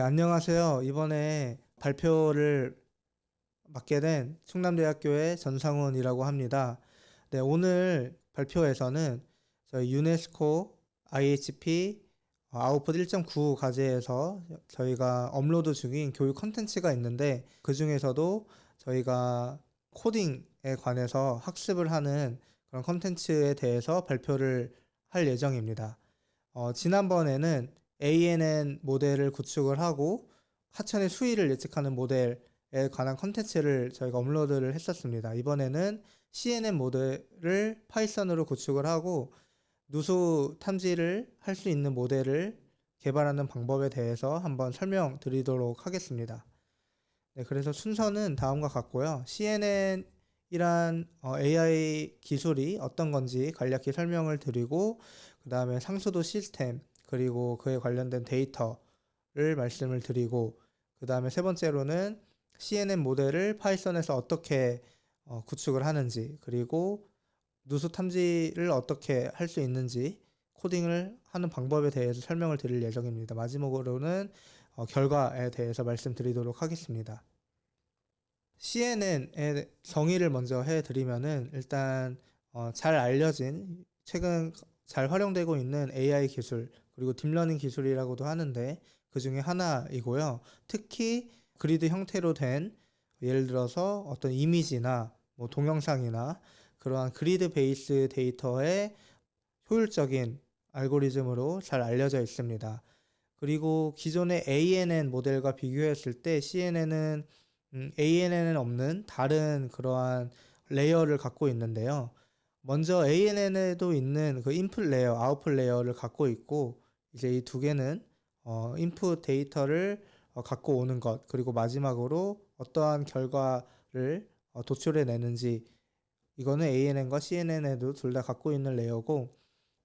네, 안녕하세요. 이번에 발표를 맡게 된 충남대학교의 전상훈이라고 합니다. 네, 오늘 발표에서는 저희 유네스코 IHP 아웃풋 1.9 과제에서 저희가 업로드 중인 교육 컨텐츠가 있는데, 그 중에서도 저희가 코딩에 관해서 학습을 하는 그런 컨텐츠에 대해서 발표를 할 예정입니다. 지난번에는 ANN 모델을 구축을 하고 하천의 수위를 예측하는 모델에 관한 컨텐츠를 저희가 업로드를 했었습니다. 이번에는 CNN 모델을 파이썬으로 구축을 하고 누수 탐지를 할 수 있는 모델을 개발하는 방법에 대해서 한번 설명드리도록 하겠습니다. 네, 그래서 순서는 다음과 같고요. CNN이란 AI 기술이 어떤 건지 간략히 설명을 드리고, 그 다음에 상수도 시스템, 그리고 그에 관련된 데이터를 말씀을 드리고, 그 다음에 세 번째로는 CNN 모델을 파이썬에서 어떻게 구축을 하는지, 그리고 누수 탐지를 어떻게 할 수 있는지, 코딩을 하는 방법에 대해서 설명을 드릴 예정입니다. 마지막으로는 결과에 대해서 말씀드리도록 하겠습니다. CNN의 정의를 먼저 해드리면은, 일단 잘 알려진, 최근 잘 활용되고 있는 AI 기술, 그리고 딥러닝 기술이라고도 하는데 그 중에 하나이고요. 특히 그리드 형태로 된, 예를 들어서 어떤 이미지나 뭐 동영상이나 그러한 그리드 베이스 데이터의 효율적인 알고리즘으로 잘 알려져 있습니다. 그리고 기존의 ANN 모델과 비교했을 때 CNN은 ANN에는 없는 다른 그러한 레이어를 갖고 있는데요. 먼저 ANN에도 있는 그 인풋 레이어, 아웃풋 레이어를 갖고 있고, 이제 이 두 개는 인풋 데이터를 갖고 오는 것, 그리고 마지막으로 어떠한 결과를 도출해 내는지, 이거는 ANN과 CNN에도 둘 다 갖고 있는 레이어고,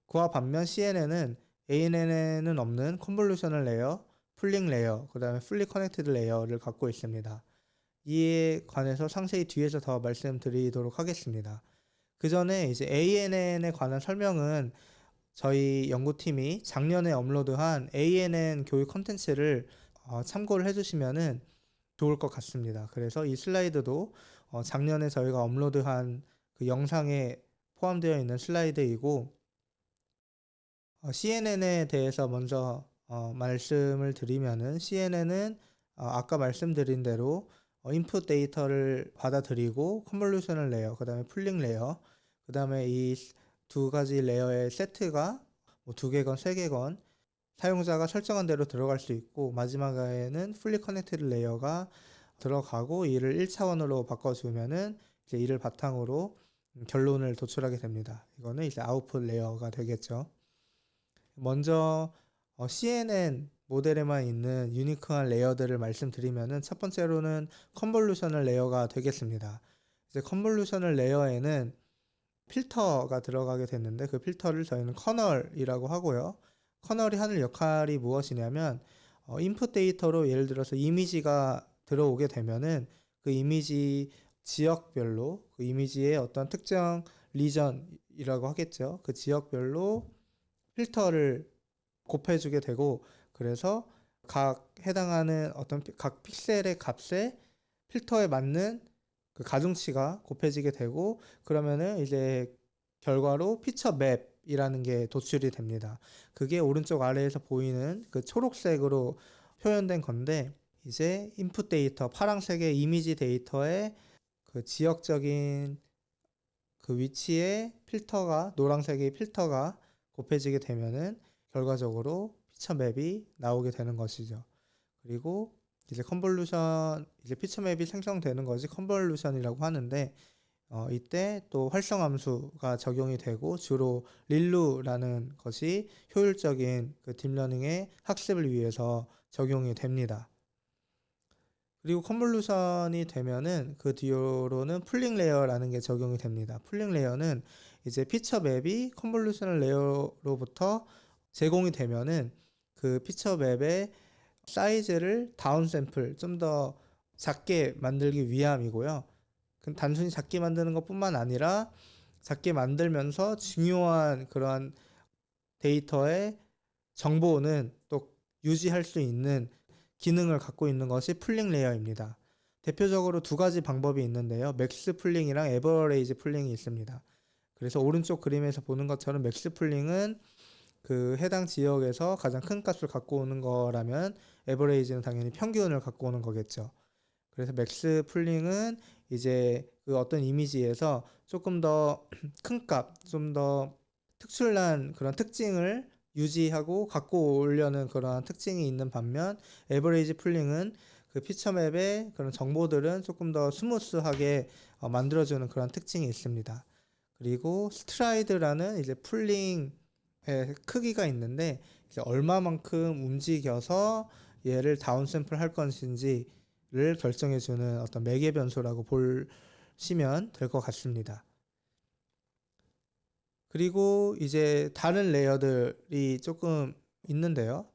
그와 반면 CNN은 ANN에는 없는 컨볼루셔널 레이어, 풀링 레이어, 그 다음에 풀리 커넥티드 레이어를 갖고 있습니다. 이에 관해서 상세히 뒤에서 더 말씀드리도록 하겠습니다. 그 전에 이제 ANN에 관한 설명은 저희 연구팀이 작년에 업로드한 ANN 교육 컨텐츠를 참고를 해주시면은 좋을 것 같습니다. 그래서 이 슬라이드도 작년에 저희가 업로드한 그 영상에 포함되어 있는 슬라이드이고, CNN에 대해서 먼저 말씀을 드리면은, CNN은 아까 말씀드린 대로 인풋 데이터를 받아들이고 컨볼루셔널 레이어, 그 다음에 풀링 레이어, 그 다음에 이 두 가지 레이어의 세트가 뭐 두 개건 세 개건 사용자가 설정한 대로 들어갈 수 있고, 마지막에는 풀리 커넥티드 레이어가 들어가고 이를 1차원으로 바꿔주면은 이제 이를 바탕으로 결론을 도출하게 됩니다. 이거는 이제 아웃풋 레이어가 되겠죠. 먼저 CNN 모델에만 있는 유니크한 레이어들을 말씀드리면은, 첫 번째로는 컨볼루셔널 레이어가 되겠습니다. 이제 컨볼루셔널 레이어에는 필터가 들어가게 됐는데, 그 필터를 저희는 커널이라고 하고요. 커널이 하는 역할이 무엇이냐면, 인풋 데이터로 예를 들어서 이미지가 들어오게 되면은 그 이미지 지역별로, 그 이미지의 어떤 특정 리전이라고 하겠죠. 그 지역별로 필터를 곱해주게 되고, 그래서 각 해당하는 어떤 각 픽셀의 값에 필터에 맞는 그 가중치가 곱해지게 되고, 그러면은 이제 결과로 피처 맵이라는 게 도출이 됩니다. 그게 오른쪽 아래에서 보이는 그 초록색으로 표현된 건데, 이제 인풋 데이터, 파란색의 이미지 데이터에 그 지역적인 그 위치에 필터가, 노란색의 필터가 곱해지게 되면은 결과적으로 피처 맵이 나오게 되는 것이죠. 그리고 이제 컨볼루션, 이제 피처 맵이 생성되는 것이 컨볼루션이라고 하는데, 이때 또 활성함수가 적용이 되고, 주로 릴루라는 것이 효율적인 그 딥러닝의 학습을 위해서 적용이 됩니다. 그리고 컨볼루션이 되면은 그 뒤로는 풀링 레이어라는 게 적용이 됩니다. 풀링 레이어는 이제 피처 맵이 컨볼루셔널 레이어로부터 제공이 되면은 그 피처 맵의 사이즈를 다운 샘플, 좀 더 작게 만들기 위함이고요. 단순히 작게 만드는 것뿐만 아니라 작게 만들면서 중요한 그러한 데이터의 정보는 또 유지할 수 있는 기능을 갖고 있는 것이 풀링 레이어입니다. 대표적으로 두 가지 방법이 있는데요. 맥스 풀링이랑 에버레이지 풀링이 있습니다. 그래서 오른쪽 그림에서 보는 것처럼 맥스 풀링은 그 해당 지역에서 가장 큰 값을 갖고 오는 거라면 에버레이지는 당연히 평균을 갖고 오는 거겠죠. 그래서 맥스 풀링은 이제 그 어떤 이미지에서 조금 더 큰 값, 좀 더 특출난 그런 특징을 유지하고 갖고 오려는 그러한 특징이 있는 반면 에버레이지 풀링은 그 피처맵의 그런 정보들은 조금 더 스무스하게 만들어주는 그런 특징이 있습니다. 그리고 스트라이드라는 이제 풀링의 크기가 있는데 이제 얼마만큼 움직여서 얘를 다운샘플 할 것인지를 결정해주는 어떤 매개 변수라고 보시면 될 것 같습니다. 그리고 이제 다른 레이어들이 조금 있는데요.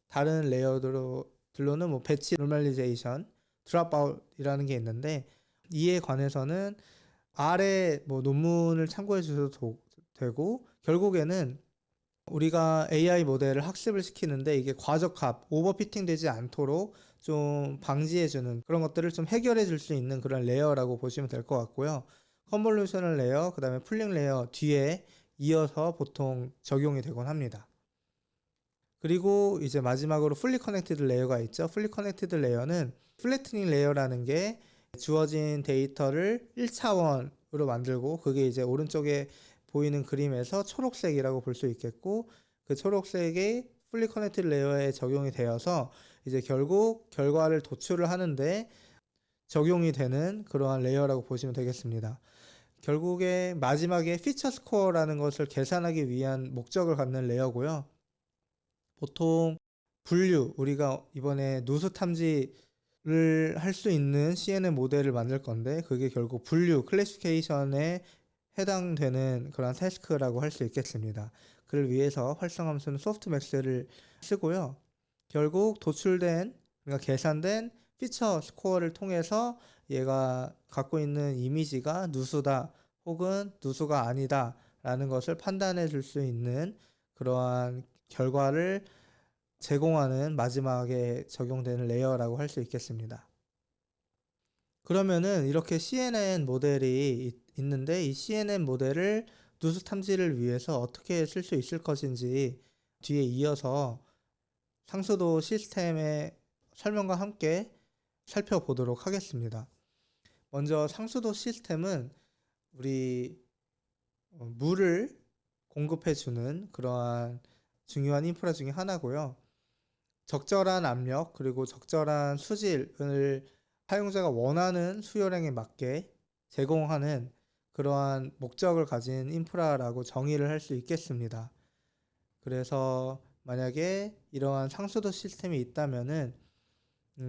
다른 레이어들로는 뭐 배치 노멀리제이션, 드롭아웃이라는 게 있는데 이에 관해서는 아래 뭐 논문을 참고해 주셔도 되고 결국에는 우리가 AI 모델을 학습을 시키는데 이게 과적합, 오버피팅 되지 않도록 좀 방지해주는 그런 것들을 좀 해결해 줄 수 있는 그런 레이어라고 보시면 될 것 같고요. 컨볼루셔널 레이어, 그 다음에 풀링 레이어 뒤에 이어서 보통 적용이 되곤 합니다. 그리고 이제 마지막으로 풀리 커넥티드 레이어가 있죠. 풀리 커넥티드 레이어는 플래트닝 레이어라는 게 주어진 데이터를 1차원으로 만들고 그게 이제 오른쪽에 보이는 그림에서 초록색이라고 볼 수 있겠고 그 초록색이 풀리 커넥티드 레이어에 적용이 되어서 이제 결국 결과를 도출을 하는데 적용이 되는 그러한 레이어라고 보시면 되겠습니다. 결국에 마지막에 피처 스코어라는 것을 계산하기 위한 목적을 갖는 레이어고요. 보통 분류, 우리가 이번에 누수 탐지를 할 수 있는 CNN 모델을 만들 건데 그게 결국 분류, 클래시피케이션에 해당되는 그런 태스크라고 할 수 있겠습니다. 그를 위해서 활성함수는 소프트맥스를 쓰고요. 결국 도출된, 그러니까 계산된 피처 스코어를 통해서 얘가 갖고 있는 이미지가 누수다 혹은 누수가 아니다 라는 것을 판단해 줄 수 있는 그러한 결과를 제공하는 마지막에 적용되는 레이어라고 할 수 있겠습니다. 그러면은 이렇게 CNN 모델이 있는데 이 CNN 모델을 누수 탐지를 위해서 어떻게 쓸 수 있을 것인지 뒤에 이어서 상수도 시스템의 설명과 함께 살펴보도록 하겠습니다. 먼저 상수도 시스템은 우리 물을 공급해주는 그러한 중요한 인프라 중에 하나고요. 적절한 압력 그리고 적절한 수질을 사용자가 원하는 수요량에 맞게 제공하는 그러한 목적을 가진 인프라라고 정의를 할 수 있겠습니다. 그래서 만약에 이러한 상수도 시스템이 있다면은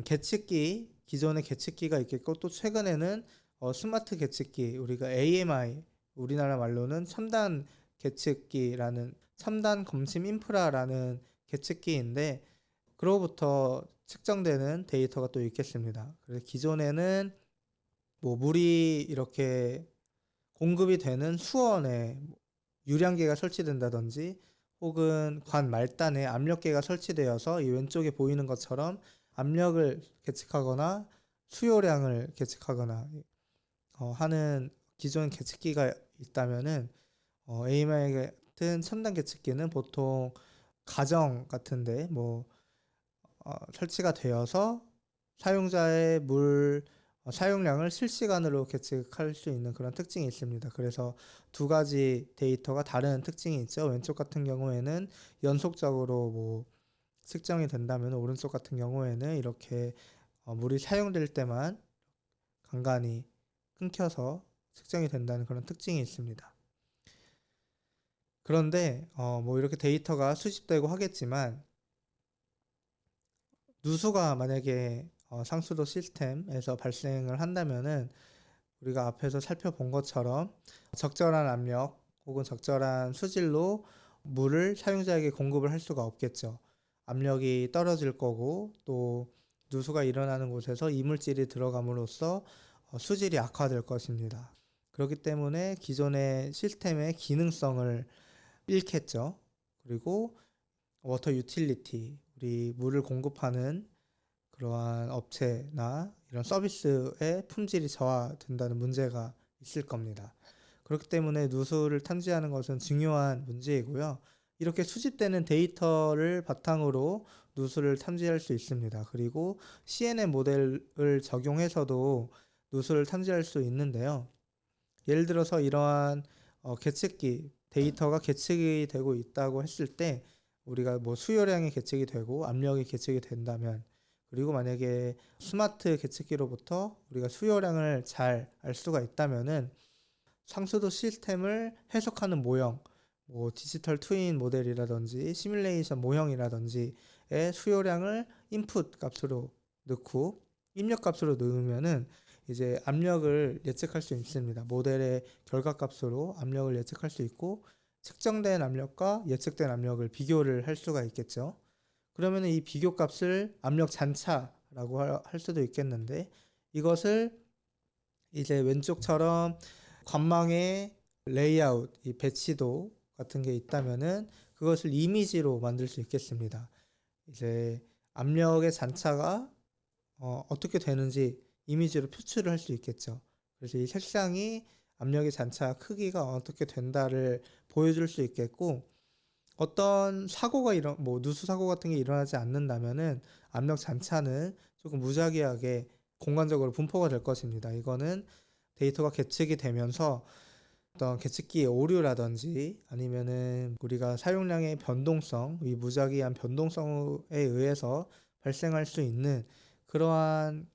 계측기, 기존의 계측기가 있겠고 또 최근에는 스마트 계측기, 우리가 AMI, 우리나라 말로는 첨단 계측기라는 첨단 검침 인프라라는 계측기인데 그로부터 측정되는 데이터가 또 있겠습니다. 그래서 기존에는 뭐 물이 이렇게 공급이 되는 수원에 유량계가 설치된다든지 혹은 관 말단에 압력계가 설치되어서 이 왼쪽에 보이는 것처럼 압력을 계측하거나 수요량을 계측하거나 하는 기존 계측기가 있다면은 AMI 같은 첨단 계측기는 보통 가정 같은데 뭐 설치가 되어서 사용자의 물 사용량을 실시간으로 계측할 수 있는 그런 특징이 있습니다. 그래서 두 가지 데이터가 다른 특징이 있죠. 왼쪽 같은 경우에는 연속적으로 뭐 측정이 된다면 오른쪽 같은 경우에는 이렇게 물이 사용될 때만 간간히 끊겨서 측정이 된다는 그런 특징이 있습니다. 그런데 뭐 이렇게 데이터가 수집되고 하겠지만 누수가 만약에 상수도 시스템에서 발생을 한다면은 우리가 앞에서 살펴본 것처럼 적절한 압력 혹은 적절한 수질로 물을 사용자에게 공급을 할 수가 없겠죠. 압력이 떨어질 거고 또 누수가 일어나는 곳에서 이물질이 들어감으로써 수질이 악화될 것입니다. 그렇기 때문에 기존의 시스템의 기능성을 잃겠죠. 그리고 워터 유틸리티, 우리 물을 공급하는 그러한 업체나 이런 서비스의 품질이 저하된다는 문제가 있을 겁니다. 그렇기 때문에 누수를 탐지하는 것은 중요한 문제이고요. 이렇게 수집되는 데이터를 바탕으로 누수를 탐지할 수 있습니다. 그리고 CNN 모델을 적용해서도 누수를 탐지할 수 있는데요. 예를 들어서 이러한 계측기 데이터가 계측이 되고 있다고 했을 때 우리가 뭐 수요량이 계측이 되고 압력이 계측이 된다면, 그리고 만약에 스마트 계측기로부터 우리가 수요량을 잘 알 수가 있다면은 상수도 시스템을 해석하는 모형, 뭐 디지털 트윈 모델이라든지 시뮬레이션 모형이라든지의 수요량을 인풋 값으로 넣고 입력 값으로 넣으면은 이제 압력을 예측할 수 있습니다. 모델의 결과값으로 압력을 예측할 수 있고 측정된 압력과 예측된 압력을 비교를 할 수가 있겠죠. 그러면 이 비교값을 압력 잔차라고 할 수도 있겠는데, 이것을 이제 왼쪽처럼 관망의 레이아웃, 이 배치도 같은 게 있다면은 그것을 이미지로 만들 수 있겠습니다. 이제 압력의 잔차가 어떻게 되는지 이미지로 표출을 할 수 있겠죠. 그래서 이 색상이 압력의 잔차 크기가 어떻게 된다를 보여줄 수 있겠고, 어떤 사고가 뭐 누수 사고 같은 게 일어나지 않는다면은 압력 잔차는 조금 무작위하게 공간적으로 분포가 될 것입니다. 이거는 데이터가 계측이 되면서 어떤 계측기의 오류라든지 아니면은 우리가 사용량의 변동성, 이 무작위한 변동성에 의해서 발생할 수 있는 그러한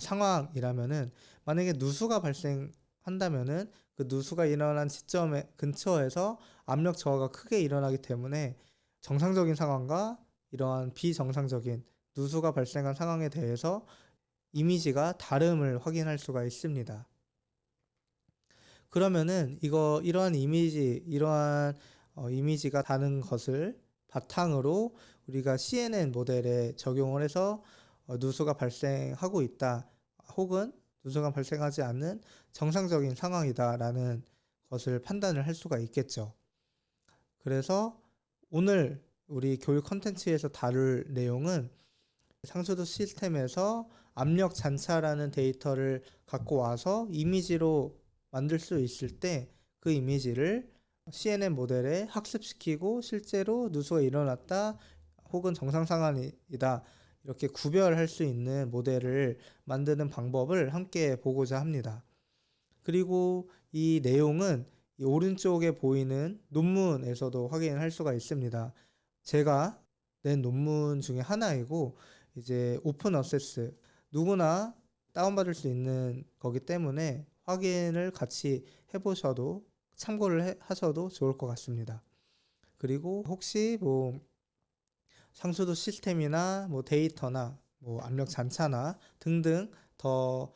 상황이라면은, 만약에 누수가 발생한다면은 그 누수가 일어난 지점에 근처에서 압력 저하가 크게 일어나기 때문에 정상적인 상황과 이러한 비정상적인 누수가 발생한 상황에 대해서 이미지가 다름을 확인할 수가 있습니다. 그러면은 이러한 이미지가 다른 것을 바탕으로 우리가 CNN 모델에 적용을 해서 누수가 발생하고 있다, 혹은 누수가 발생하지 않는 정상적인 상황이다라는 것을 판단을 할 수가 있겠죠. 그래서 오늘 우리 교육 컨텐츠에서 다룰 내용은 상수도 시스템에서 압력 잔차라는 데이터를 갖고 와서 이미지로 만들 수 있을 때 그 이미지를 CNN 모델에 학습시키고 실제로 누수가 일어났다 혹은 정상 상황이다 이렇게 구별할 수 있는 모델을 만드는 방법을 함께 보고자 합니다. 그리고 이 내용은 이 오른쪽에 보이는 논문에서도 확인할 수가 있습니다. 제가 낸 논문 중에 하나이고, 이제 오픈 어세스, 누구나 다운받을 수 있는 거기 때문에 확인을 같이 해보셔도, 참고를 하셔도 좋을 것 같습니다. 그리고 혹시 뭐 상수도 시스템이나 뭐 데이터나 뭐 압력 잔차나 등등 더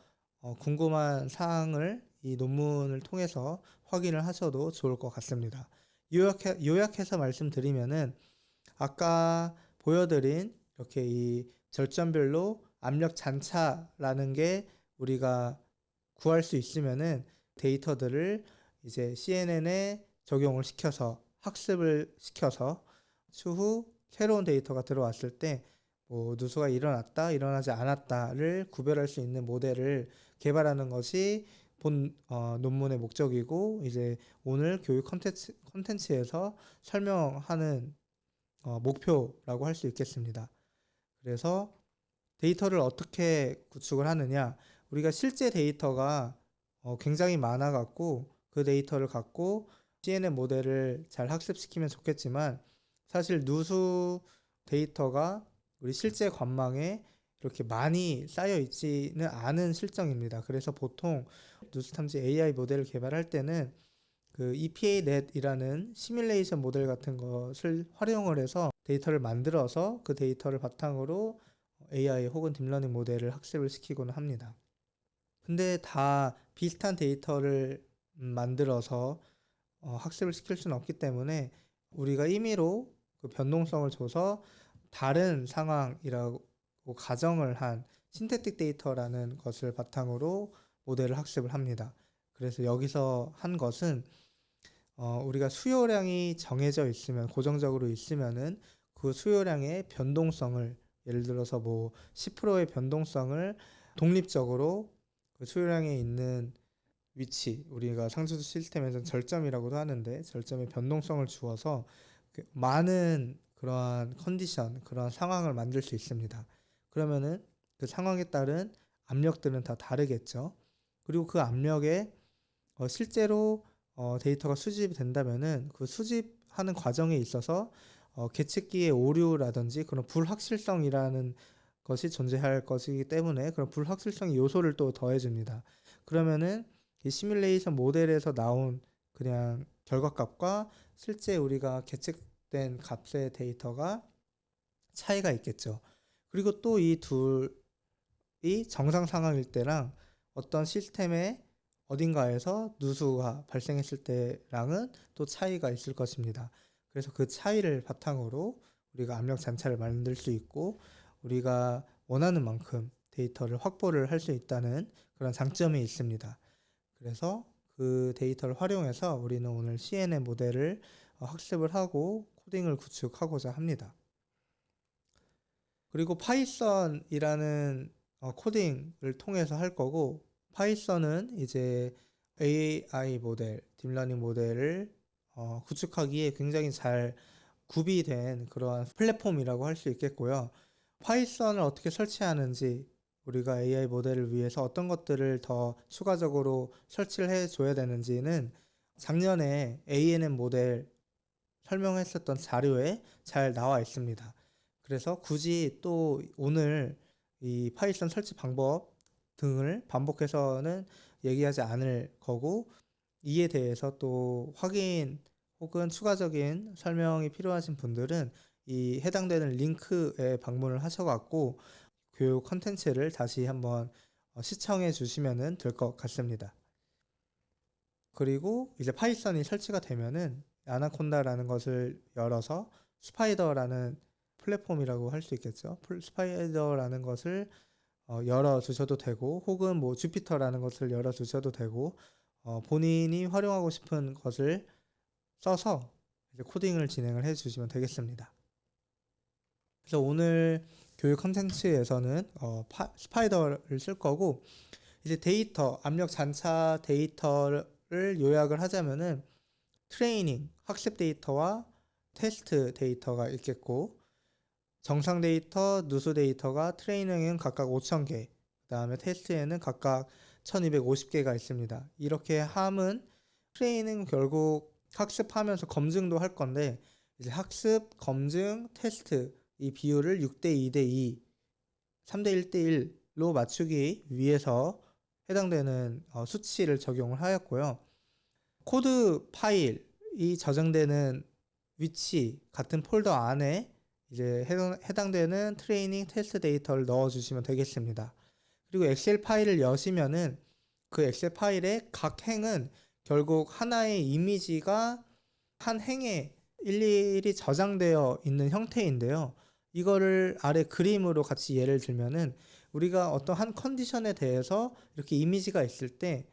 궁금한 사항을 이 논문을 통해서 확인을 하셔도 좋을 것 같습니다. 요약해서 말씀드리면은, 아까 보여드린 이렇게 이 절전별로 압력 잔차라는 게 우리가 구할 수 있으면은 데이터들을 이제 CNN에 적용을 시켜서 학습을 시켜서 추후 새로운 데이터가 들어왔을 때 뭐 누수가 일어났다, 일어나지 않았다를 구별할 수 있는 모델을 개발하는 것이 본 논문의 목적이고, 이제 오늘 교육 컨텐츠에서 설명하는 목표라고 할 수 있겠습니다. 그래서 데이터를 어떻게 구축을 하느냐, 우리가 실제 데이터가 굉장히 많아 갖고 그 데이터를 갖고 CNN 모델을 잘 학습시키면 좋겠지만, 사실 누수 데이터가 우리 실제 관망에 이렇게 많이 쌓여 있지는 않은 실정입니다. 그래서 보통 누수 탐지 AI 모델을 개발할 때는 그 EPANet이라는 시뮬레이션 모델 같은 것을 활용을 해서 데이터를 만들어서 그 데이터를 바탕으로 AI 혹은 딥러닝 모델을 학습을 시키곤 합니다. 근데 다 비슷한 데이터를 만들어서 학습을 시킬 수는 없기 때문에 우리가 임의로 그 변동성을 줘서 다른 상황이라고 가정을 한 신테틱 데이터라는 것을 바탕으로 모델을 학습을 합니다. 그래서 여기서 한 것은 우리가 수요량이 정해져 있으면, 고정적으로 있으면은 그 수요량의 변동성을 예를 들어서 뭐 10%의 변동성을 독립적으로 그 수요량에 있는 위치, 우리가 상수도 시스템에서는 절점이라고도 하는데 절점의 변동성을 주어서 많은 그러한 컨디션, 그러한 상황을 만들 수 있습니다. 그러면은 그 상황에 따른 압력들은 다 다르겠죠. 그리고 그 압력에 실제로 데이터가 수집이 된다면은 그 수집하는 과정에 있어서 계측기의 오류라든지 그런 불확실성이라는 것이 존재할 것이기 때문에 그런 불확실성 요소를 또 더해줍니다. 그러면은 이 시뮬레이션 모델에서 나온 그냥 결과값과 실제 우리가 계측된 값의 데이터가 차이가 있겠죠. 그리고 또 이 둘이 정상 상황일 때랑 어떤 시스템의 어딘가에서 누수가 발생했을 때랑은 또 차이가 있을 것입니다. 그래서 그 차이를 바탕으로 우리가 압력 잔차를 만들 수 있고 우리가 원하는 만큼 데이터를 확보를 할 수 있다는 그런 장점이 있습니다. 그래서 그 데이터를 활용해서 우리는 오늘 CNN 모델을 학습을 하고 코딩을 구축하고자 합니다. 그리고 파이썬이라는 코딩을 통해서 할 거고, 파이썬은 이제 AI 모델, 딥러닝 모델을 구축하기에 굉장히 잘 구비된 그러한 플랫폼이라고 할 수 있겠고요. 파이썬을 어떻게 설치하는지, 우리가 AI 모델을 위해서 어떤 것들을 더 추가적으로 설치를 해줘야 되는지는 작년에 ANN 모델 설명했었던 자료에 잘 나와 있습니다. 그래서 굳이 또 오늘 이 파이썬 설치 방법 등을 반복해서는 얘기하지 않을 거고, 이에 대해서 또 확인 혹은 추가적인 설명이 필요하신 분들은 이 해당되는 링크에 방문을 하셔갖고 교육 컨텐츠를 다시 한번 시청해 주시면 될 것 같습니다. 그리고 이제 파이썬이 설치가 되면은 아나콘다라는 것을 열어서 스파이더라는 플랫폼이라고 할 수 있겠죠. 스파이더라는 것을 열어 주셔도 되고, 혹은 뭐 주피터라는 것을 열어 주셔도 되고, 본인이 활용하고 싶은 것을 써서 이제 코딩을 진행을 해 주시면 되겠습니다. 그래서 오늘 교육 컨텐츠에서는 스파이더를 쓸 거고, 이제 데이터, 압력 잔차 데이터를 요약을 하자면은 트레이닝, 학습 데이터와 테스트 데이터가 있겠고, 정상 데이터, 누수 데이터가 트레이닝에는 각각 5,000개, 그 다음에 테스트에는 각각 1,250개가 있습니다. 이렇게 함은 트레이닝 결국 학습하면서 검증도 할 건데, 이제 학습, 검증, 테스트 이 비율을 6대 2대 2, 3대 1대 1로 맞추기 위해서 해당되는 수치를 적용을 하였고요. 코드 파일이 저장되는 위치 같은 폴더 안에 이제 해당되는 트레이닝 테스트 데이터를 넣어 주시면 되겠습니다. 그리고 엑셀 파일을 여시면은 그 엑셀 파일의 각 행은 결국 하나의 이미지가 한 행에 일일이 저장되어 있는 형태인데요. 이거를 아래 그림으로 같이 예를 들면은 우리가 어떤 한 컨디션에 대해서 이렇게 이미지가 있을 때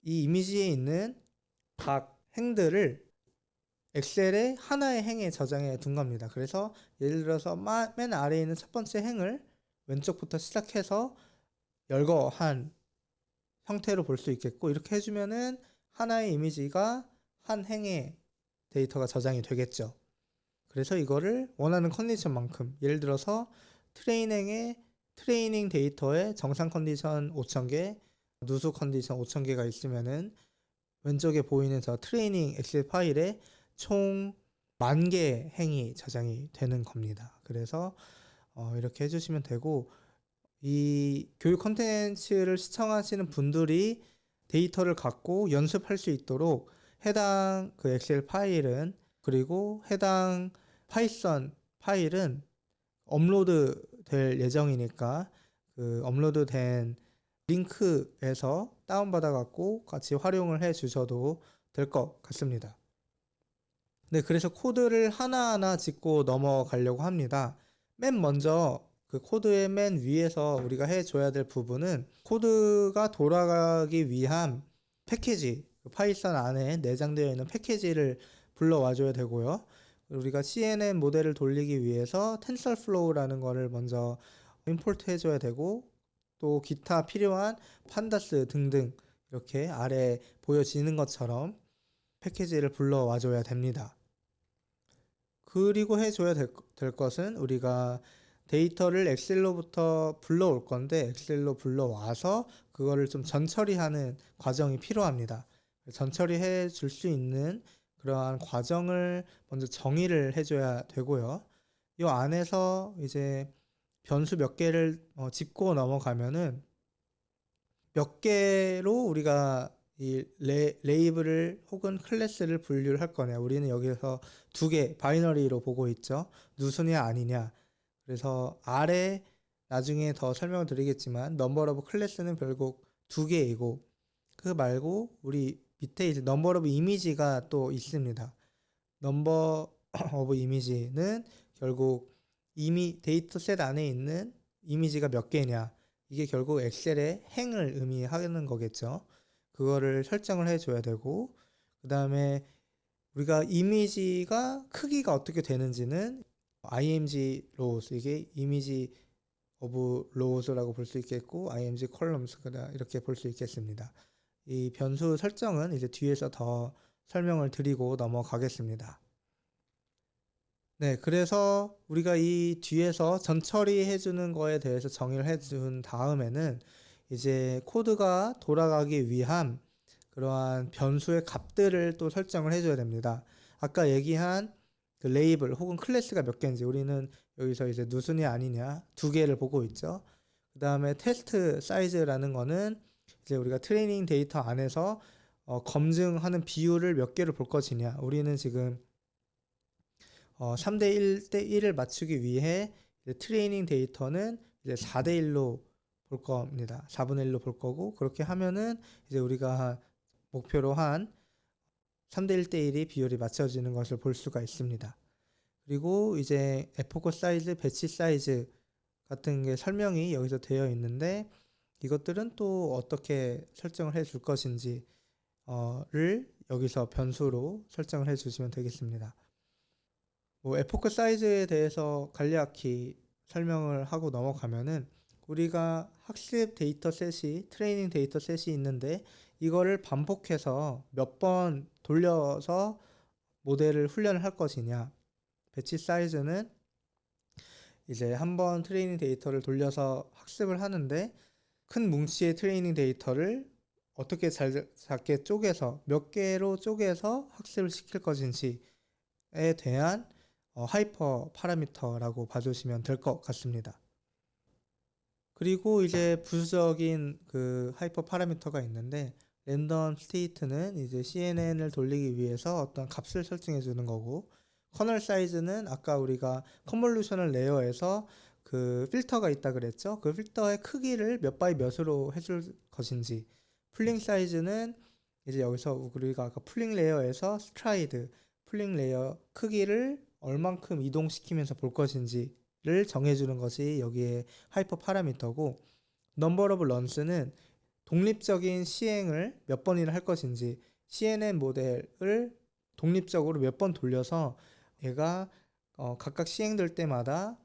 이 이미지에 있는 각 행들을 엑셀에 하나의 행에 저장해 둔 겁니다. 그래서 예를 들어서 맨 아래에 있는 첫 번째 행을 왼쪽부터 시작해서 열거한 형태로 볼 수 있겠고, 이렇게 해주면은 하나의 이미지가 한 행에 데이터가 저장이 되겠죠. 그래서 이거를 원하는 컨디션만큼, 예를 들어서 트레이닝 데이터에 정상 컨디션 5,000개, 누수 컨디션 5,000개가 있으면은 왼쪽에 보이는 저 트레이닝 엑셀 파일에 총 10,000개 행이 저장이 되는 겁니다. 그래서 이렇게 해주시면 되고, 이 교육 컨텐츠를 시청하시는 분들이 데이터를 갖고 연습할 수 있도록 해당 그 엑셀 파일은, 그리고 해당 파이썬 파일은 업로드 될 예정이니까 그 업로드 된 링크에서 다운받아 갖고 같이 활용을 해 주셔도 될 것 같습니다. 네, 그래서 코드를 하나하나 짚고 넘어가려고 합니다. 맨 먼저 그 코드의 맨 위에서 우리가 해줘야 될 부분은 코드가 돌아가기 위한 패키지, 파이썬 안에 내장되어 있는 패키지를 불러와 줘야 되고요. 우리가 CNN 모델을 돌리기 위해서 텐설플로우라는 거를 먼저 임포트 해줘야 되고, 또 기타 필요한 판다스 등등 이렇게 아래 보여지는 것처럼 패키지를 불러와 줘야 됩니다. 그리고 해줘야 될 것은 우리가 데이터를 엑셀로부터 불러올 건데, 엑셀로 불러와서 그거를 좀 전처리하는 과정이 필요합니다. 전처리해 줄 수 있는 그러한 과정을 먼저 정의를 해줘야 되고요. 이 안에서 이제 변수 몇 개를 짚고 넘어가면은 몇 개로 우리가 이 레이블을 혹은 클래스를 분류를 할 거냐. 우리는 여기서 두 개 바이너리로 보고 있죠. 누수냐 아니냐. 그래서 아래 나중에 더 설명을 드리겠지만 넘버 오브 클래스는 결국 두 개이고, 그 말고 우리 밑에 이제 넘버 오브 이미지가 또 있습니다. 넘버 오브 이미지는 결국 이미 데이터셋 안에 있는 이미지가 몇 개냐, 이게 결국 엑셀의 행을 의미하는 거겠죠. 그거를 설정을 해줘야 되고, 그 다음에 우리가 이미지가 크기가 어떻게 되는지는 img rows, 이게 이미지 오브 rows라고 볼 수 있겠고, img columns가 이렇게 볼 수 있겠습니다. 이 변수 설정은 이제 뒤에서 더 설명을 드리고 넘어가겠습니다. 네, 그래서 우리가 이 뒤에서 전처리해 주는 거에 대해서 정의를 해준 다음에는 이제 코드가 돌아가기 위한 그러한 변수의 값들을 또 설정을 해줘야 됩니다. 아까 얘기한 그 레이블 혹은 클래스가 몇 개인지, 우리는 여기서 이제 누수냐 아니냐 두 개를 보고 있죠. 그 다음에 테스트 사이즈라는 거는 이제 우리가 트레이닝 데이터 안에서 검증하는 비율을 몇 개를 볼 것이냐. 우리는 지금 3대 1대 1을 맞추기 위해 이제 트레이닝 데이터는 이제 4대 1로 볼 겁니다. 4분의 1로 볼 거고, 그렇게 하면은 이제 우리가 목표로 한 3대 1대 1이 비율이 맞춰지는 것을 볼 수가 있습니다. 그리고 이제 에포크 사이즈, 배치 사이즈 같은 게 설명이 여기서 되어 있는데, 이것들은 또 어떻게 설정을 해 줄 것인지를 여기서 변수로 설정을 해 주시면 되겠습니다. 에포크 사이즈에 대해서 간략히 설명을 하고 넘어가면은, 우리가 학습 데이터셋이, 트레이닝 데이터셋이 있는데 이거를 반복해서 몇 번 돌려서 모델을 훈련을 할 것이냐. 배치 사이즈는 이제 한번 트레이닝 데이터를 돌려서 학습을 하는데, 큰 뭉치의 트레이닝 데이터를 어떻게 작게 쪼개서 몇 개로 쪼개서 학습을 시킬 것인지에 대한 하이퍼 파라미터라고 봐주시면 될 것 같습니다. 그리고 이제 부수적인 그 하이퍼 파라미터가 있는데, 랜덤 스테이트는 이제 CNN을 돌리기 위해서 어떤 값을 설정해 주는 거고, 커널 사이즈는 아까 우리가 컨볼루셔널 레이어에서 그 필터가 있다 그랬죠. 그 필터의 크기를 몇 바이 몇으로 해줄 것인지, 풀링 사이즈는 이제 여기서 우리가 아까 풀링 레이어에서 스트라이드, 풀링 레이어 크기를 얼만큼 이동시키면서 볼 것인지를 정해주는 것이 여기에 하이퍼 파라미터고, 넘버 오브 런스는 독립적인 시행을 몇 번이나 할 것인지, CNN 모델을 독립적으로 몇 번 돌려서 얘가 각각 시행될 때마다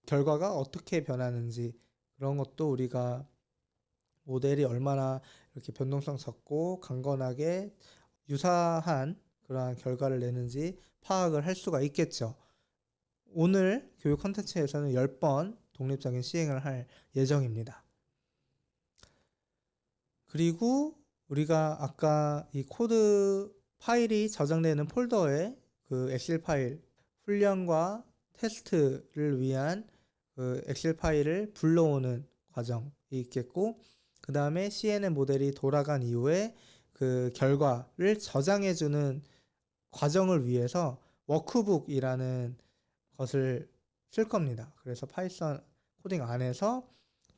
결과가 어떻게 변하는지, 그런 것도 우리가 모델이 얼마나 이렇게 변동성 적고 강건하게 유사한 그러한 결과를 내는지 파악을 할 수가 있겠죠. 오늘 교육 콘텐츠에서는 10번 독립적인 시행을 할 예정입니다. 그리고 우리가 아까 이 코드 파일이 저장되는 폴더에 그 엑셀 파일, 훈련과 테스트를 위한 그 엑셀 파일을 불러오는 과정이 있겠고, 그 다음에 CNN 모델이 돌아간 이후에 그 결과를 저장해주는 과정을 위해서 워크북이라는 것을 쓸 겁니다. 그래서 파이썬 코딩 안에서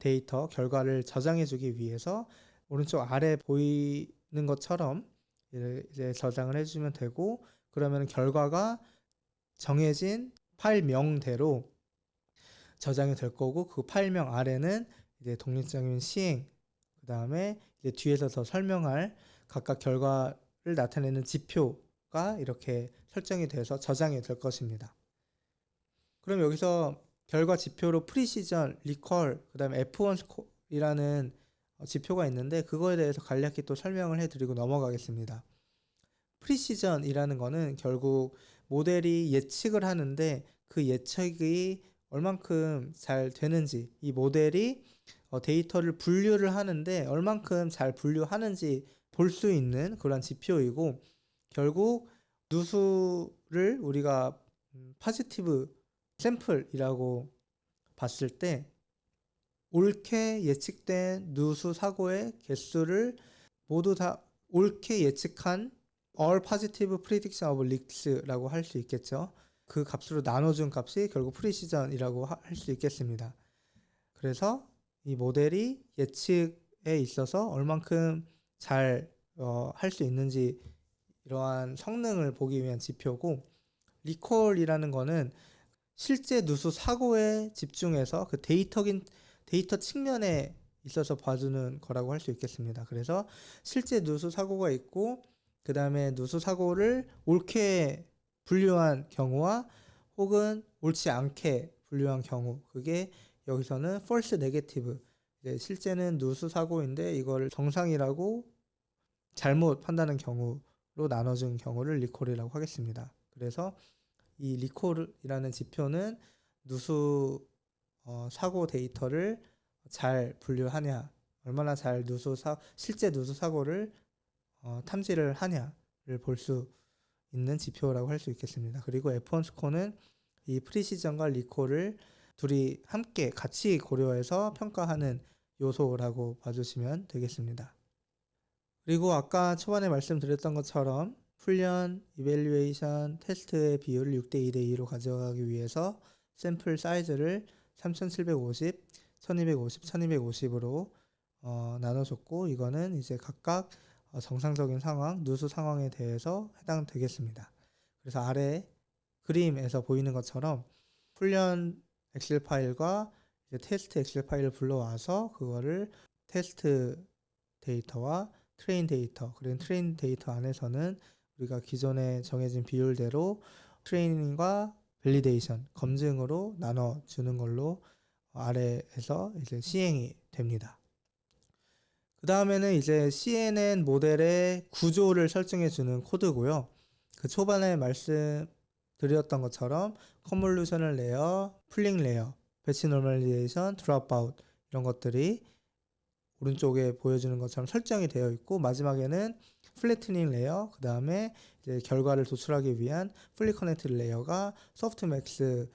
데이터 결과를 저장해주기 위해서 오른쪽 아래 보이는 것처럼 이제 저장을 해주면 되고, 그러면 결과가 정해진 파일명대로 저장이 될 거고, 그 파일명 아래는 이제 독립적인 시행, 그 다음에 이제 뒤에서 더 설명할 각각 결과를 나타내는 지표 지표가 이렇게 설정이 돼서 저장이 될 것입니다. 그럼 여기서 결과 지표로 프리시전, 리콜, 그 다음에 F1 스코어이라는 지표가 있는데 그거에 대해서 간략히 또 설명을 해드리고 넘어가겠습니다. 프리시전이라는 거는 결국 모델이 예측을 하는데 그 예측이 얼만큼 잘 되는지, 이 모델이 데이터를 분류를 하는데 얼만큼 잘 분류하는지 볼 수 있는 그런 지표이고, 결국 누수를 우리가 포지티브 샘플이라고 봤을 때 옳게 예측된 누수 사고의 개수를 모두 다 옳게 예측한 all positive prediction of leaks라고 할 수 있겠죠. 그 값으로 나눠준 값이 결국 프리시전이라고 할 수 있겠습니다. 그래서 이 모델이 예측에 있어서 얼만큼 잘 할 수 있는지 이러한 성능을 보기 위한 지표고, 리콜이라는 거는 실제 누수 사고에 집중해서 그 데이터 측면에 있어서 봐주는 거라고 할 수 있겠습니다. 그래서 실제 누수 사고가 있고 그 다음에 누수 사고를 옳게 분류한 경우와 혹은 옳지 않게 분류한 경우, 그게 여기서는 false negative, 실제는 누수 사고인데 이걸 정상이라고 잘못 판단한 경우로 나눠준 경우를 리콜이라고 하겠습니다. 그래서 이 리콜이라는 지표는 누수 사고 데이터를 잘 분류하냐, 얼마나 잘 실제 누수 사고를 탐지를 하냐를 볼 수 있는 지표라고 할 수 있겠습니다. 그리고 F1 스코어는 이 프리시전과 리콜을 둘이 함께 같이 고려해서 평가하는 요소라고 봐주시면 되겠습니다. 그리고 아까 초반에 말씀드렸던 것처럼 훈련, 이밸류에이션, 테스트의 비율을 6대 2대 2로 가져가기 위해서 샘플 사이즈를 3750, 1250, 1250으로 나눠줬고, 이거는 이제 각각 정상적인 상황, 누수 상황에 대해서 해당되겠습니다. 그래서 아래 그림에서 보이는 것처럼 훈련 엑셀 파일과 이제 테스트 엑셀 파일을 불러와서 그거를 테스트 데이터와 트레인 데이터, 그리고 트레인 데이터 안에서는 우리가 기존에 정해진 비율대로 트레이닝과 밸리데이션, 검증으로 나눠주는 걸로 아래에서 이제 시행이 됩니다. 그 다음에는 이제 CNN 모델의 구조를 설정해주는 코드고요. 그 초반에 말씀드렸던 것처럼 컨볼루셔널 레이어, 풀링 레이어, 배치 노멀리제이션, 드롭아웃 이런 것들이 오른쪽에 보여주는 것처럼 설정이 되어 있고, 마지막에는 플래트닝 레이어, 그 다음에 이제 결과를 도출하기 위한 풀리 커넥트 레이어가 소프트맥스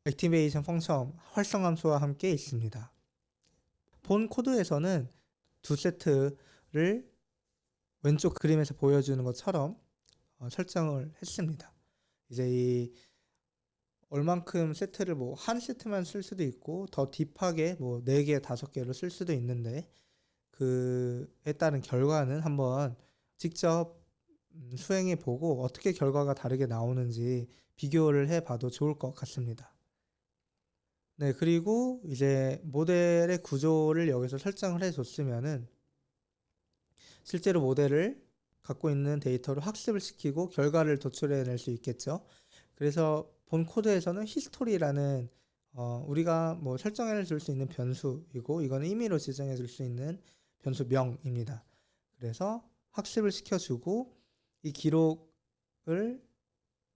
액티베이션 펑션 활성함수와 함께 있습니다. 본 코드에서는 두 세트를 왼쪽 그림에서 보여주는 것처럼 설정을 했습니다. 이제 이 얼만큼 세트를 뭐 한 세트만 쓸 수도 있고 더 딥하게 뭐 4개, 5개로 쓸 수도 있는데, 그에 따른 결과는 한번 직접 수행해 보고 어떻게 결과가 다르게 나오는지 비교를 해 봐도 좋을 것 같습니다. 네, 그리고 이제 모델의 구조를 여기서 설정을 해 줬으면은 실제로 모델을 갖고 있는 데이터로 학습을 시키고 결과를 도출해 낼 수 있겠죠. 그래서 본 코드에서는 히스토리라는 우리가 뭐 설정해 줄 수 있는 변수이고, 이거는 임의로 지정해 줄 수 있는 변수명입니다. 그래서 학습을 시켜주고 이 기록을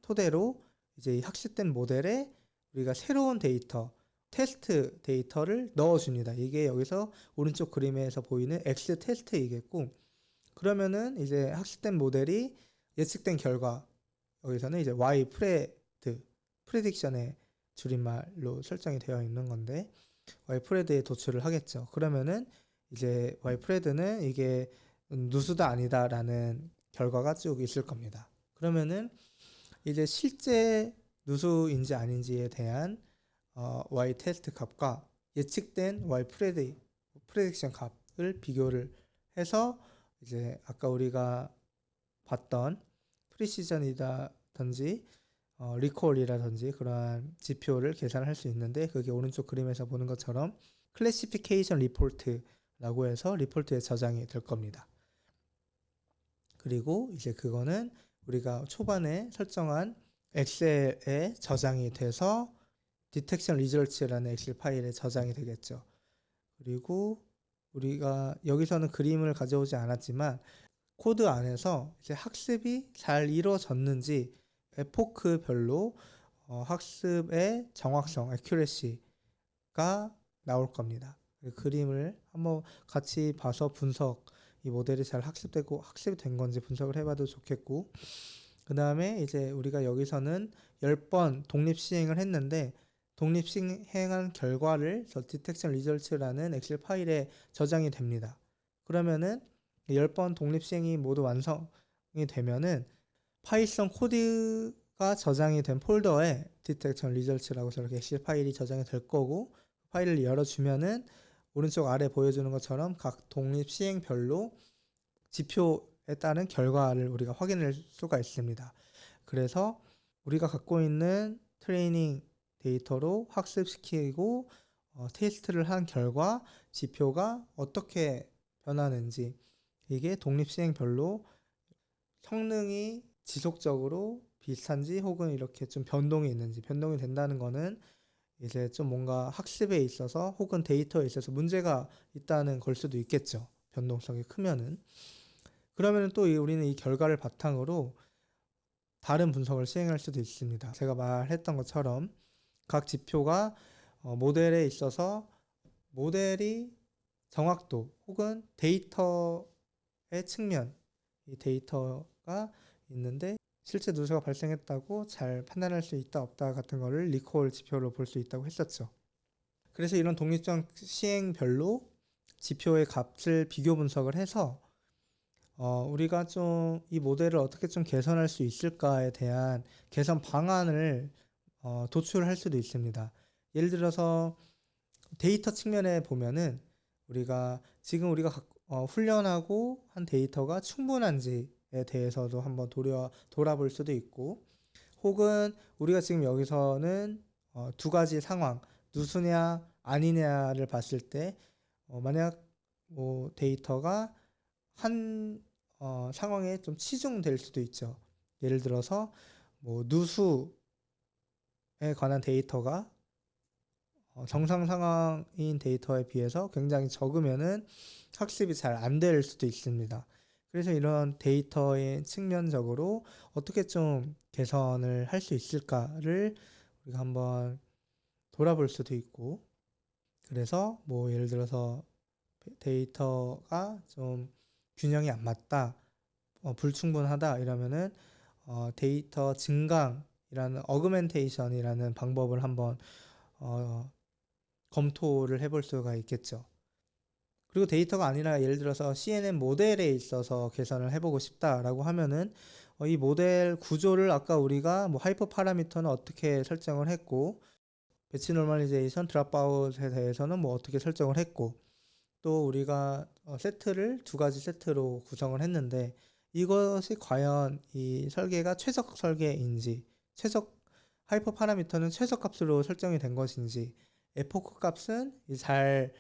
토대로 이제 이 학습된 모델에 우리가 새로운 데이터, 테스트 데이터를 넣어줍니다. 이게 여기서 오른쪽 그림에서 보이는 X 테스트이겠고, 그러면은 이제 학습된 모델이 예측된 결과, 여기서는 이제 Y 프레딕션의 줄임말로 설정이 되어 있는 건데 Y 프레드에 도출을 하겠죠. 그러면은 이제 Y 프레드는 이게 누수다 아니다라는 결과가 쭉 있을 겁니다. 그러면은 이제 실제 누수인지 아닌지에 대한 Y 테스트 값과 예측된 Y 프레딕션 값을 비교를 해서 이제 아까 우리가 봤던 프리시전이라든지 리콜이라든지 그러한 지표를 계산할 수 있는데, 그게 오른쪽 그림에서 보는 것처럼 클래시피케이션 리포트라고 해서 리포트에 저장이 될 겁니다. 그리고 이제 그거는 우리가 초반에 설정한 엑셀에 저장이 돼서 디텍션 리절츠라는 엑셀 파일에 저장이 되겠죠. 그리고 우리가 여기서는 그림을 가져오지 않았지만 코드 안에서 이제 학습이 잘 이루어졌는지 에포크별로 학습의 정확성, 액큐레시가 나올 겁니다. 그림을 한번 같이 봐서 이 모델이 잘 학습이 된 건지 분석을 해봐도 좋겠고, 그 다음에 이제 우리가 여기서는 10번 독립 시행을 했는데 독립 시행한 결과를 저 디텍션 리절츠라는 엑셀 파일에 저장이 됩니다. 그러면은 10번 독립 시행이 모두 완성이 되면은 파이썬 코드가 저장이 된 폴더에 디텍션 리절츠라고 저렇게 엑셀 파일이 저장이 될 거고, 파일을 열어주면은 오른쪽 아래 보여주는 것처럼 각 독립 시행별로 지표에 따른 결과를 우리가 확인할 수가 있습니다. 그래서 우리가 갖고 있는 트레이닝 데이터로 학습시키고 테스트를 한 결과 지표가 어떻게 변하는지, 이게 독립 시행별로 성능이 지속적으로 비슷한지 혹은 이렇게 좀 변동이 있는지, 변동이 된다는 거는 이제 좀 뭔가 학습에 있어서 혹은 데이터에 있어서 문제가 있다는 걸 수도 있겠죠. 변동성이 크면은. 그러면 또 우리는 이 결과를 바탕으로 다른 분석을 시행할 수도 있습니다. 제가 말했던 것처럼 각 지표가 모델에 있어서 모델이 정확도 혹은 데이터의 측면, 이 데이터가 있는데 실제 누수가 발생했다고 잘 판단할 수 있다 없다 같은 거를 리콜 지표로 볼 수 있다고 했었죠. 그래서 이런 독립적 시행별로 지표의 값을 비교 분석을 해서 우리가 좀 이 모델을 어떻게 좀 개선할 수 있을까에 대한 개선 방안을 도출할 수도 있습니다. 예를 들어서 데이터 측면에 보면은 지금 우리가 훈련하고 한 데이터가 충분한지에 대해서도 한번 돌아볼 수도 있고, 혹은 우리가 지금 여기서는 두 가지 상황, 누수냐 아니냐를 봤을 때 만약 뭐 데이터가 한 상황에 좀 치중될 수도 있죠. 예를 들어서 뭐 누수에 관한 데이터가 정상 상황인 데이터에 비해서 굉장히 적으면은 학습이 잘 안 될 수도 있습니다. 그래서 이런 데이터의 측면적으로 어떻게 좀 개선을 할 수 있을까를 우리가 한번 돌아볼 수도 있고, 그래서 뭐 예를 들어서 데이터가 좀 균형이 안 맞다, 불충분하다 이러면은 데이터 증강이라는 어그멘테이션이라는 방법을 한번 검토를 해볼 수가 있겠죠. 그리고 데이터가 아니라 예를 들어서 CNN 모델에 있어서 개선을 해보고 싶다라고 하면은 이 모델 구조를 아까 우리가 뭐 하이퍼 파라미터는 어떻게 설정을 했고, 배치 노멀리제이션, 드랍아웃에 대해서는 뭐 어떻게 설정을 했고, 또 우리가 세트를 두 가지 세트로 구성을 했는데 이것이 과연 이 설계가 최적 설계인지, 하이퍼 파라미터는 최저값으로 설정이 된 것인지, 에포크 값은 잘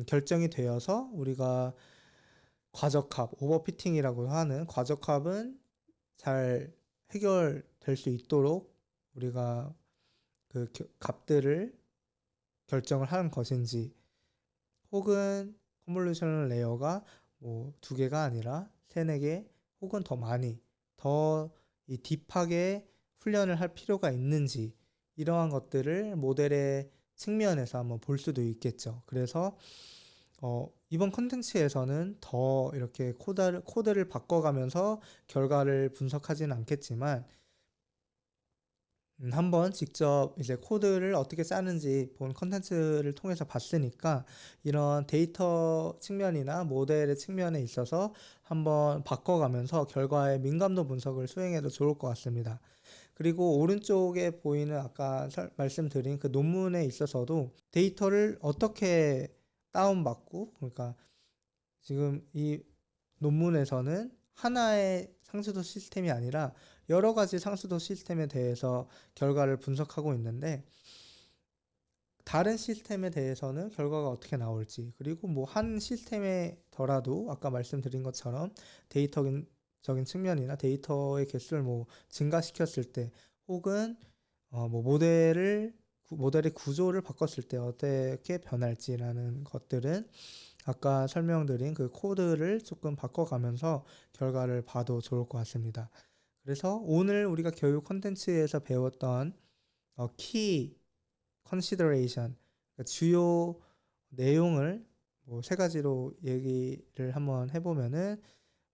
결정이 되어서 우리가 과적합, 오버피팅이라고 하는 과적합은 잘 해결될 수 있도록 우리가 그 값들을 결정을 하는 것인지, 혹은 컨볼루션 레이어가 뭐 두 개가 아니라 세네 개 혹은 더 많이 더 이 딥하게 훈련을 할 필요가 있는지, 이러한 것들을 모델의 측면에서 한번 볼 수도 있겠죠. 그래서 이번 컨텐츠에서는 더 이렇게 코드를 바꿔가면서 결과를 분석하지는 않겠지만 한번 직접 이제 코드를 어떻게 짜는지 본 컨텐츠를 통해서 봤으니까 이런 데이터 측면이나 모델의 측면에 있어서 한번 바꿔가면서 결과의 민감도 분석을 수행해도 좋을 것 같습니다. 그리고 오른쪽에 보이는 아까 말씀드린 그 논문에 있어서도 데이터를 어떻게 다운받고, 그러니까 지금 이 논문에서는 하나의 상수도 시스템이 아니라 여러 가지 상수도 시스템에 대해서 결과를 분석하고 있는데, 다른 시스템에 대해서는 결과가 어떻게 나올지, 그리고 뭐 한 시스템에 더라도 아까 말씀드린 것처럼 기술적인 측면이나 데이터의 개수를 뭐 증가시켰을 때 혹은 뭐 모델의 구조를 바꿨을 때 어떻게 변할지라는 것들은 아까 설명드린 그 코드를 조금 바꿔가면서 결과를 봐도 좋을 것 같습니다. 그래서 오늘 우리가 교육 콘텐츠에서 배웠던 키 컨시더레이션, 주요 내용을 뭐 세 가지로 얘기를 한번 해보면은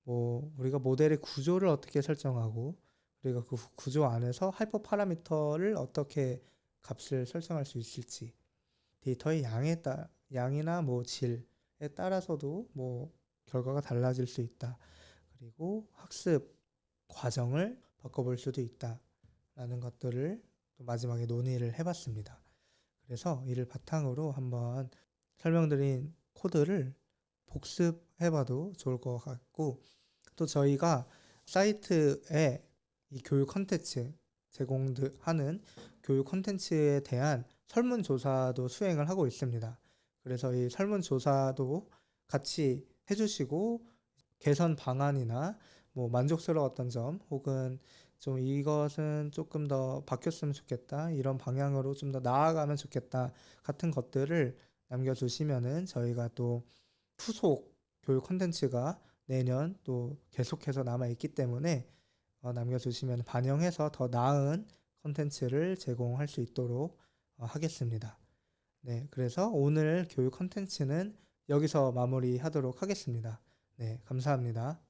뭐 우리가 모델의 구조를 어떻게 설정하고 우리가 그 구조 안에서 하이퍼 파라미터를 어떻게 값을 설정할 수 있을지, 데이터의 양이나 뭐 질에 따라서도 뭐 결과가 달라질 수 있다. 그리고 학습 과정을 바꿔볼 수도 있다라는 것들을 또 마지막에 논의를 해봤습니다. 그래서 이를 바탕으로 한번 설명드린 코드를 복습해봐도 좋을 것 같고, 또 저희가 사이트에 이 교육 컨텐츠 제공하는 교육 컨텐츠에 대한 설문조사도 수행을 하고 있습니다. 그래서 이 설문조사도 같이 해주시고 개선 방안이나 뭐 만족스러웠던 점 혹은 좀 이것은 조금 더 바뀌었으면 좋겠다, 이런 방향으로 좀 더 나아가면 좋겠다 같은 것들을 남겨주시면은 저희가 또 후속 교육 콘텐츠가 내년 또 계속해서 남아있기 때문에 남겨주시면 반영해서 더 나은 콘텐츠를 제공할 수 있도록 하겠습니다. 네, 그래서 오늘 교육 콘텐츠는 여기서 마무리하도록 하겠습니다. 네, 감사합니다.